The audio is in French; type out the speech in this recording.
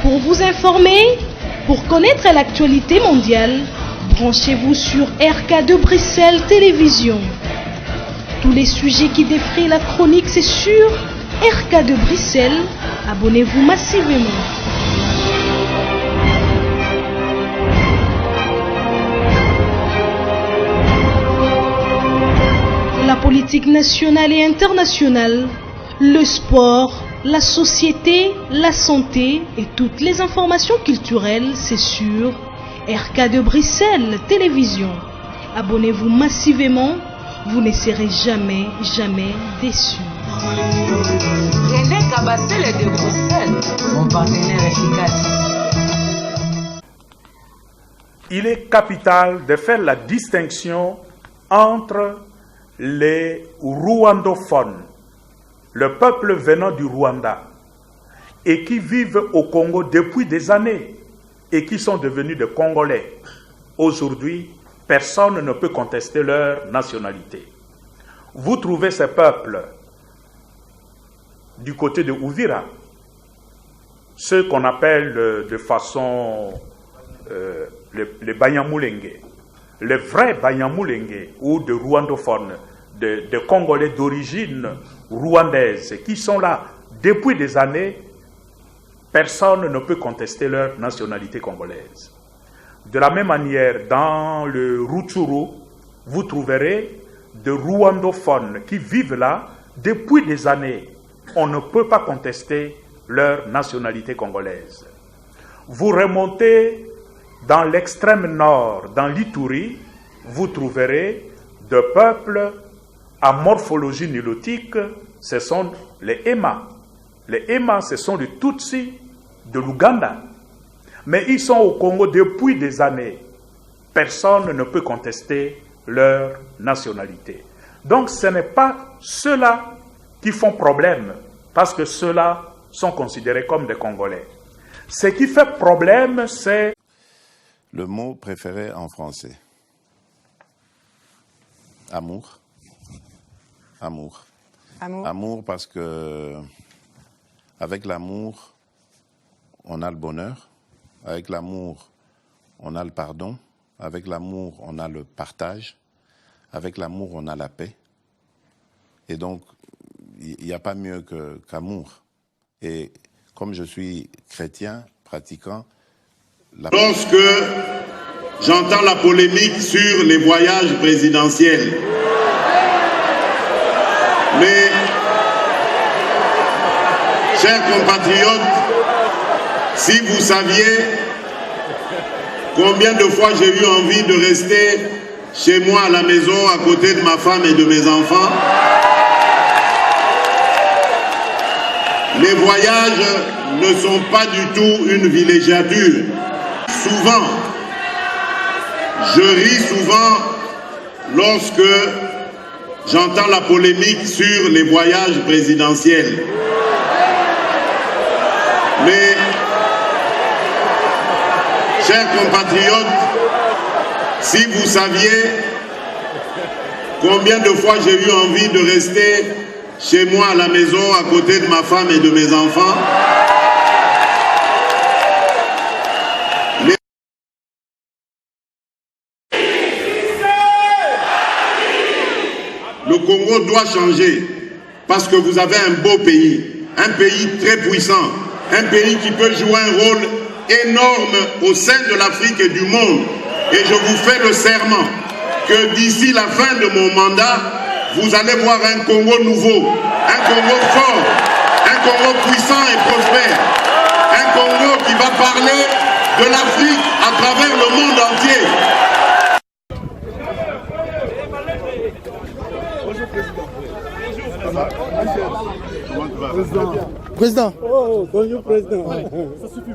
Pour vous informer, pour connaître l'actualité mondiale, branchez-vous sur RK2 Bruxelles Télévision. Tous les sujets qui défrient la chronique, c'est sur RK2 Bruxelles. Abonnez-vous massivement. La politique nationale et internationale, le sport, la société, la santé et toutes les informations culturelles, c'est sur RK2 Bruxelles Télévision. Abonnez-vous massivement, vous ne serez jamais déçus. René Cabassel de Bruxelles, mon partenaire efficace. Il est capital de faire la distinction entre les rwandophones, le peuple venant du Rwanda, et qui vivent au Congo depuis des années, et qui sont devenus des Congolais. Aujourd'hui, personne ne peut contester leur nationalité. Vous trouvez ces peuples du côté de Uvira, ceux qu'on appelle de façon les Banyamulenge, les vrais Banyamulenge ou de rwandophones, de Congolais d'origine rwandaise qui sont là depuis des années, personne ne peut contester leur nationalité congolaise. De la même manière, dans le Rutshuru, vous trouverez de rwandophones qui vivent là depuis des années. On ne peut pas contester leur nationalité congolaise. Vous remontez dans l'extrême nord, dans l'Ituri, vous trouverez de peuples à morphologie nilotique, ce sont les Hema. Les Hema, ce sont les Tutsis de l'Ouganda. Mais ils sont au Congo depuis des années. Personne ne peut contester leur nationalité. Donc ce n'est pas ceux-là qui font problème, parce que ceux-là sont considérés comme des Congolais. Ce qui fait problème, c'est... Le mot préféré en français. Amour. Amour. Amour. Amour parce que avec l'amour, on a le bonheur. Avec l'amour, on a le pardon. Avec l'amour, on a le partage. Avec l'amour, on a la paix. Et donc, il n'y a pas mieux qu'amour. Et comme je suis chrétien, pratiquant, lorsque j'entends la polémique sur les voyages présidentiels, mais, chers compatriotes, si vous saviez combien de fois j'ai eu envie de rester chez moi à la maison, à côté de ma femme et de mes enfants, les voyages ne sont pas du tout une villégiature. Souvent, je ris souvent lorsque j'entends la polémique sur les voyages présidentiels. Mais, chers compatriotes, si vous saviez combien de fois j'ai eu envie de rester chez moi à la maison, à côté de ma femme et de mes enfants, le Congo doit changer parce que vous avez un beau pays, un pays très puissant, un pays qui peut jouer un rôle énorme au sein de l'Afrique et du monde. Et je vous fais le serment que d'ici la fin de mon mandat, vous allez voir un Congo nouveau, un Congo fort, un Congo puissant et prospère, un Congo qui va parler de l'Afrique à travers le monde entier. Président. Oh, bonjour président. Ça suffit.